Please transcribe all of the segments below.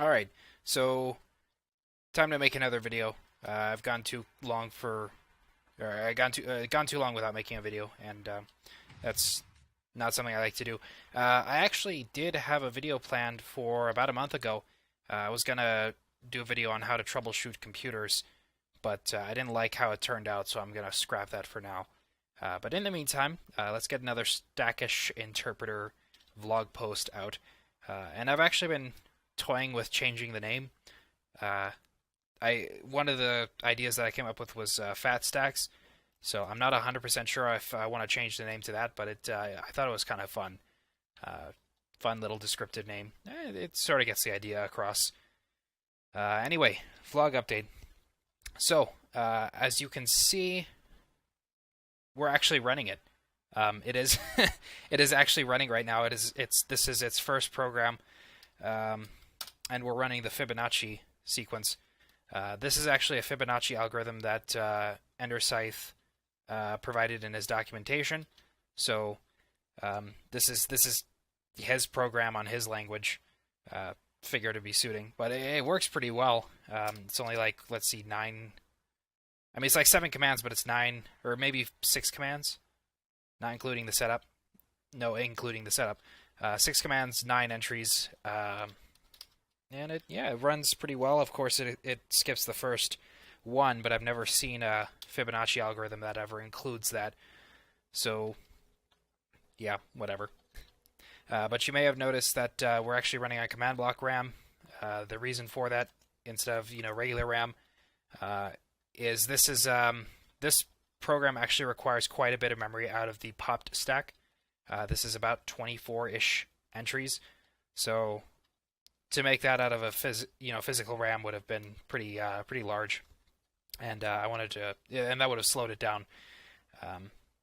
All right, so time to make another video. I've gone too long for, or I gone too long without making a video, and that's not something I like to do. I actually did have a video planned for about a month ago. I was gonna do a video on how to troubleshoot computers, but I didn't like how it turned out, so I'm gonna scrap that for now. But in the meantime, let's get another Stackish interpreter vlog post out. And I've actually been toying with changing the name. Uh, one of the ideas that I came up with was Fatstacks, so I'm not 100% sure if I want to change the name to that, but I thought it was kind of fun. Fun little descriptive name. It sort of gets the idea across. Anyway, vlog update. So, as you can see, we're actually running it. It is it is actually running right now. This is its first program, and we're running the Fibonacci sequence. This is actually a Fibonacci algorithm that Enderscythe provided in his documentation. So this is his program on his language. Figure to be suiting, but it works pretty well. It's only like, let's see, 9. I mean, it's like 7 commands, but it's 9 or maybe 6 commands, not including the setup. No, including the setup. 6 commands, 9 entries, and it runs pretty well. Of course, it skips the first one, but I've never seen a Fibonacci algorithm that ever includes that. So, yeah, whatever. But you may have noticed that we're actually running on command block RAM. The reason for that, instead of regular RAM, is this program actually requires quite a bit of memory out of the popped stack. This is about 24-ish entries, so to make that out of a physical RAM would have been pretty large, and and that would have slowed it down.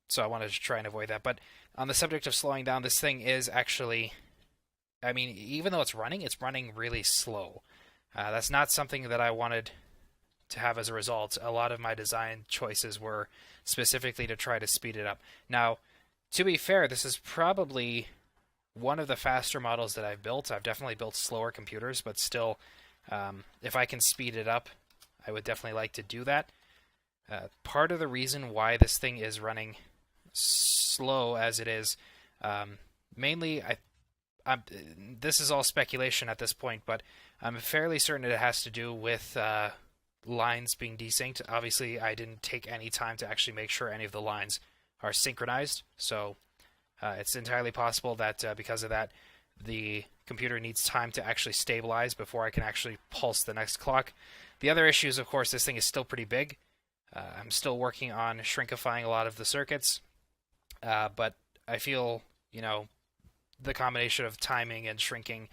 So I wanted to try and avoid that. But on the subject of slowing down, this thing is actually, I mean, even though it's running really slow. That's not something that I wanted to have as a result. A lot of my design choices were specifically to try to speed it up. Now, to be fair, this is probably one of the faster models that I've built. I've definitely built slower computers, but still, if I can speed it up, I would definitely like to do that. Part of the reason why this thing is running slow as it is, mainly, this is all speculation at this point, but I'm fairly certain it has to do with lines being desynced. Obviously, I didn't take any time to actually make sure any of the lines are synchronized, so it's entirely possible that because of that, the computer needs time to actually stabilize before I can actually pulse the next clock. The other issue is, of course, this thing is still pretty big. I'm still working on shrinkifying a lot of the circuits, but I feel, the combination of timing and shrinking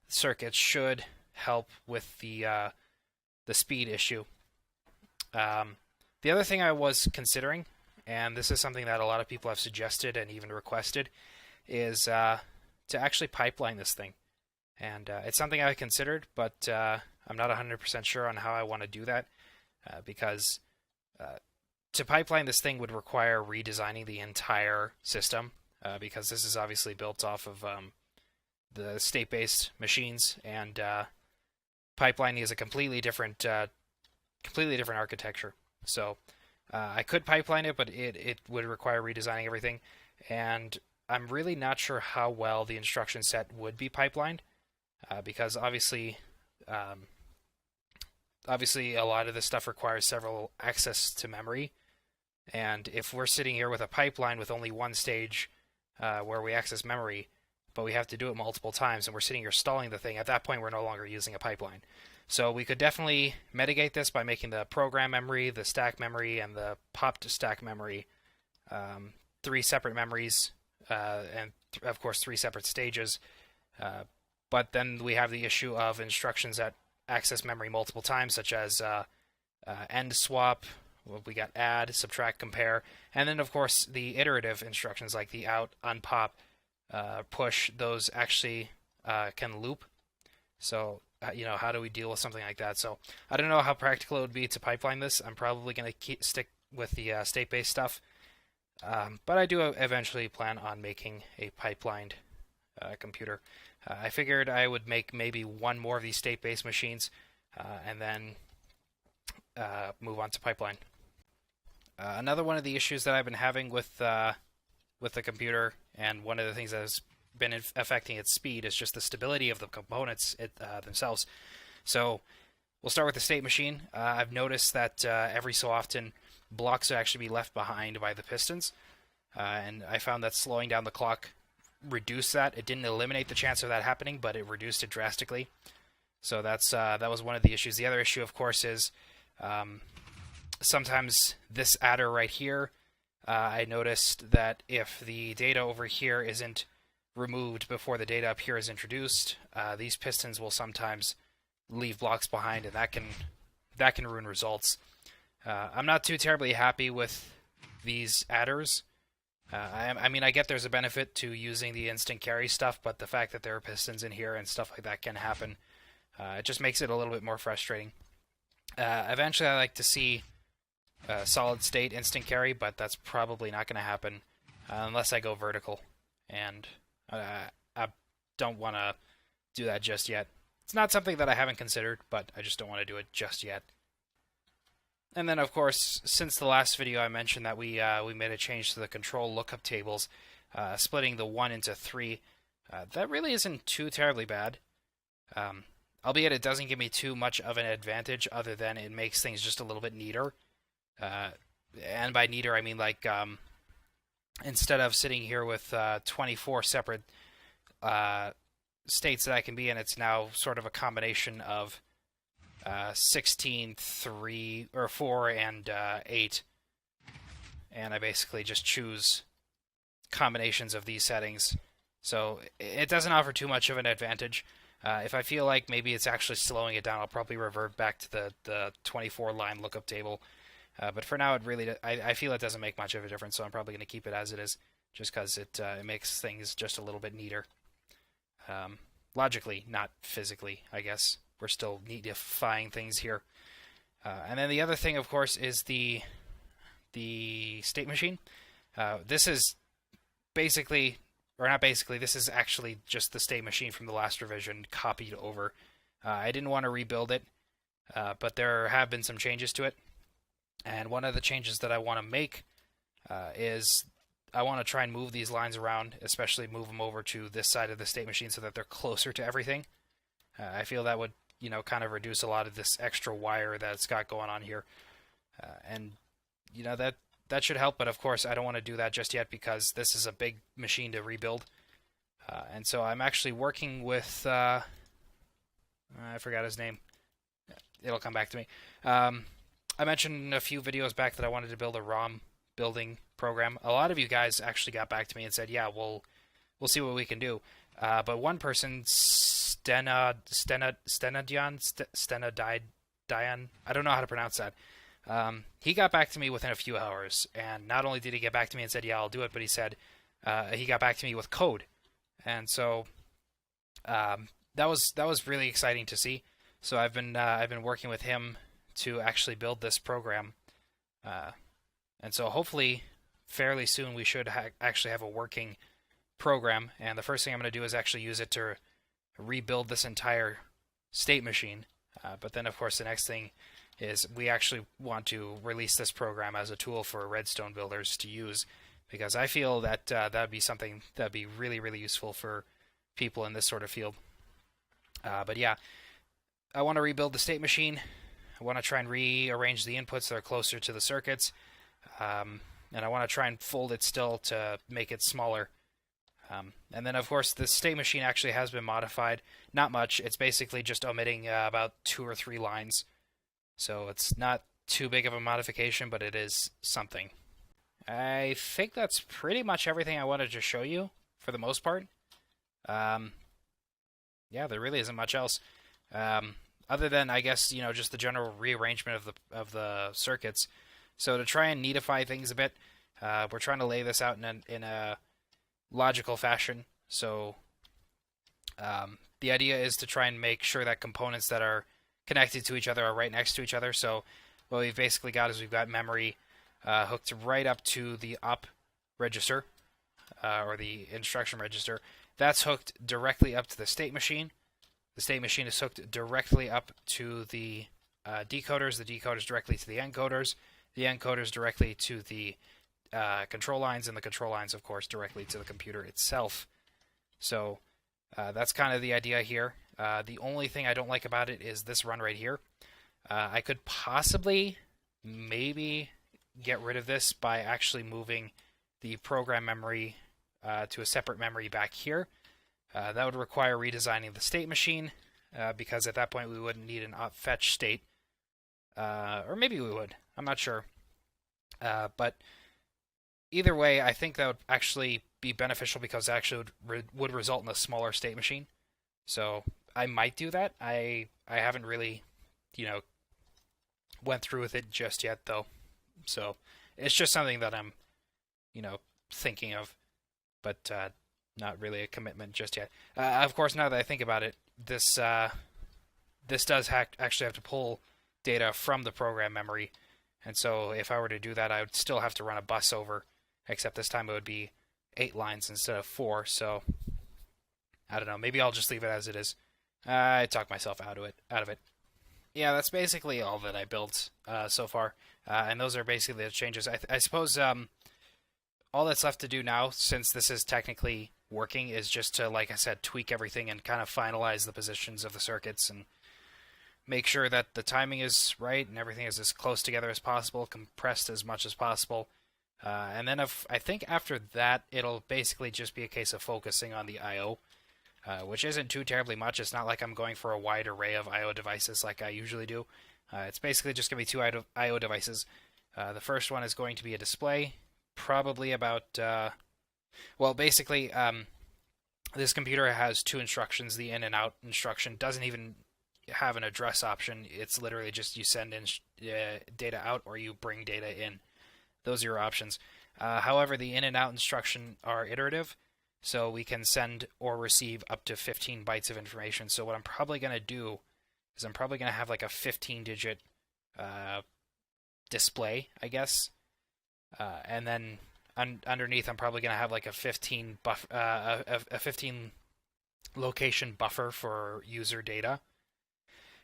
circuits should help with the speed issue. The other thing I was considering, and this is something that a lot of people have suggested and even requested, is to actually pipeline this thing. And it's something I considered, but I'm not 100% sure on how I want to do that, because to pipeline this thing would require redesigning the entire system, because this is obviously built off of the state-based machines, and pipelining is a completely different architecture. So I could pipeline it, but it would require redesigning everything, and I'm really not sure how well the instruction set would be pipelined, because obviously a lot of this stuff requires several access to memory, and if we're sitting here with a pipeline with only one stage where we access memory, but we have to do it multiple times, and we're sitting here stalling the thing, at that point we're no longer using a pipeline. So we could definitely mitigate this by making the program memory, the stack memory, and the popped stack memory 3 separate memories, and of course 3 separate stages. But then we have the issue of instructions that access memory multiple times, such as end swap. We got add, subtract, compare, and then of course the iterative instructions like the out, unpop, push. Those actually can loop. So how do we deal with something like that? So I don't know how practical it would be to pipeline this. I'm probably going to stick with the state-based stuff, but I do eventually plan on making a pipelined computer. I figured I would make maybe one more of these state-based machines, and then move on to pipeline. Another one of the issues that I've been having with the computer, and one of the things that has been affecting its speed, is just the stability of the components themselves. So we'll start with the state machine. I've noticed that every so often blocks will actually be left behind by the pistons, and I found that slowing down the clock reduced that. It didn't eliminate the chance of that happening, but it reduced it drastically. So that was one of the issues. The other issue, of course, is sometimes this adder right here, I noticed that if the data over here isn't removed before the data up here is introduced, these pistons will sometimes leave blocks behind, and that can ruin results. I'm not too terribly happy with these adders. I mean, I get there's a benefit to using the instant carry stuff, but the fact that there are pistons in here and stuff like that can happen, it just makes it a little bit more frustrating. Eventually, I like to see solid state instant carry, but that's probably not going to happen unless I go vertical, and I don't want to do that just yet. It's not something that I haven't considered, but I just don't want to do it just yet. And then, of course, since the last video, I mentioned that we made a change to the control lookup tables, splitting the 1 into 3. That really isn't too terribly bad, albeit it doesn't give me too much of an advantage, other than it makes things just a little bit neater. And by neater, I mean like instead of sitting here with 24 separate states that I can be in, it's now sort of a combination of 16, 3, or 4, and 8. And I basically just choose combinations of these settings. So it doesn't offer too much of an advantage. If I feel like maybe it's actually slowing it down, I'll probably revert back to the 24-line lookup table. But for now, I feel it doesn't make much of a difference, so I'm probably going to keep it as it is, just because it makes things just a little bit neater. Logically, not physically, I guess. We're still neatifying things here. And then the other thing, of course, is the state machine. This is basically, or not basically, this is actually just the state machine from the last revision copied over. I didn't want to rebuild it, but there have been some changes to it. And one of the changes that I want to make is I want to try and move these lines around, especially move them over to this side of the state machine so that they're closer to everything. I feel that would, kind of reduce a lot of this extra wire that it's got going on here. And, that should help, but of course I don't want to do that just yet because this is a big machine to rebuild. And so I'm actually working with, I forgot his name. It'll come back to me. I mentioned a few videos back that I wanted to build a ROM building program. A lot of you guys actually got back to me and said, yeah, we'll see what we can do. But one person, Stenadian, I don't know how to pronounce that. He got back to me within a few hours, and not only did he get back to me and said, yeah, I'll do it, but he said he got back to me with code. And so that was really exciting to see. So I've been working with him to actually build this program, and so hopefully fairly soon we should actually have a working program. And the first thing I'm going to do is actually use it to rebuild this entire state machine. But then, of course, the next thing is we actually want to release this program as a tool for redstone builders to use, because I feel that that'd be something that'd be really, really useful for people in this sort of field. But yeah, I want to rebuild the state machine. I want to try and rearrange the inputs that are closer to the circuits, and I want to try and fold it still to make it smaller. And then, of course, the state machine actually has been modified. Not much. It's basically just omitting about 2 or 3 lines. So it's not too big of a modification, but it is something. I think that's pretty much everything I wanted to show you for the most part. Yeah, there really isn't much else. Other than, I guess, just the general rearrangement of the circuits. So to try and neatify things a bit, we're trying to lay this out in a logical fashion. So the idea is to try and make sure that components that are connected to each other are right next to each other. So what we've basically got is we've got memory hooked right up to the up register, or the instruction register, that's hooked directly up to the state machine. The state machine is hooked directly up to the decoders. The decoders directly to the encoders. The encoders directly to the control lines, and the control lines, of course, directly to the computer itself. So that's kind of the idea here. The only thing I don't like about it is this run right here. I could possibly, maybe, get rid of this by actually moving the program memory to a separate memory back here. That would require redesigning the state machine, because at that point we wouldn't need an fetch state. Or maybe we would. I'm not sure. But either way, I think that would actually be beneficial because it actually would result in a smaller state machine. So I might do that. I haven't really, went through with it just yet, though. So it's just something that I'm, thinking of, but not really a commitment just yet. Of course, now that I think about it, this does actually have to pull data from the program memory, and so if I were to do that, I would still have to run a bus over, except this time it would be 8 lines instead of 4. So I don't know. Maybe I'll just leave it as it is. I talked myself out of it. Yeah, that's basically all that I built so far, and those are basically the changes. I suppose all that's left to do now, since this is technically working, is just to, like I said, tweak everything and kind of finalize the positions of the circuits and make sure that the timing is right and everything is as close together as possible, compressed as much as possible. And then I think after that, it'll basically just be a case of focusing on the I.O., which isn't too terribly much. It's not like I'm going for a wide array of I.O. devices like I usually do. It's basically just going to be 2 I.O. devices. The first one is going to be a display, probably about... basically, this computer has 2 instructions. The in and out instruction doesn't even have an address option. It's literally just you send in data out or you bring data in. Those are your options. However, the in and out instruction are iterative, so we can send or receive up to 15 bytes of information. So what I'm probably going to do is I'm probably going to have like a 15-digit display, I guess. And then underneath, I'm probably going to have like a 15 location buffer for user data.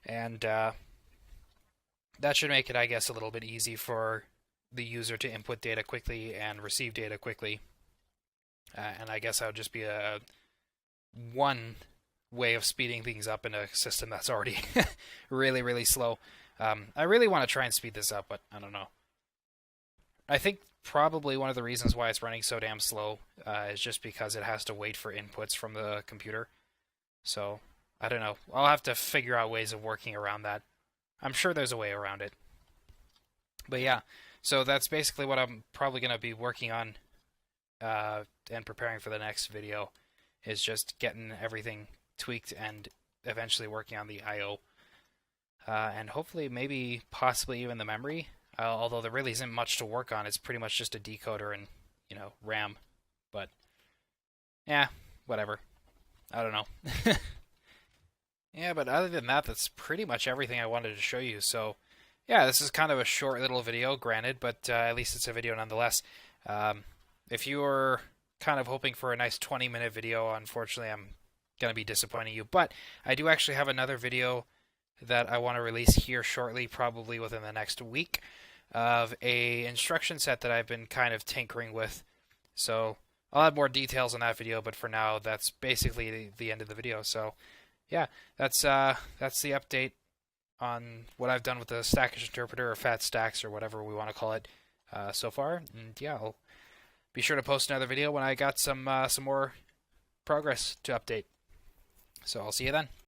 And that should make it, I guess, a little bit easy for the user to input data quickly and receive data quickly. And I guess that would just be one way of speeding things up in a system that's already really, really slow. I really want to try and speed this up, but I don't know. I think probably one of the reasons why it's running so damn slow is just because it has to wait for inputs from the computer. So, I don't know. I'll have to figure out ways of working around that. I'm sure there's a way around it. But yeah, so that's basically what I'm probably going to be working on and preparing for the next video, is just getting everything tweaked and eventually working on the I.O. And hopefully, maybe, possibly even the memory. Although there really isn't much to work on. It's pretty much just a decoder and, RAM. But, yeah, whatever. I don't know. Yeah, but other than that, that's pretty much everything I wanted to show you. So, yeah, this is kind of a short little video, granted, but at least it's a video nonetheless. If you were kind of hoping for a nice 20-minute video, unfortunately, I'm going to be disappointing you. But I do actually have another video that I want to release here shortly, probably within the next week, of a instruction set that I've been kind of tinkering with. So I'll have more details on that video, but for now, that's basically the end of the video. So yeah, that's the update on what I've done with the Stackage Interpreter, or Fatstacks, or whatever we want to call it, so far. And yeah, I'll be sure to post another video when I got some more progress to update. So I'll see you then.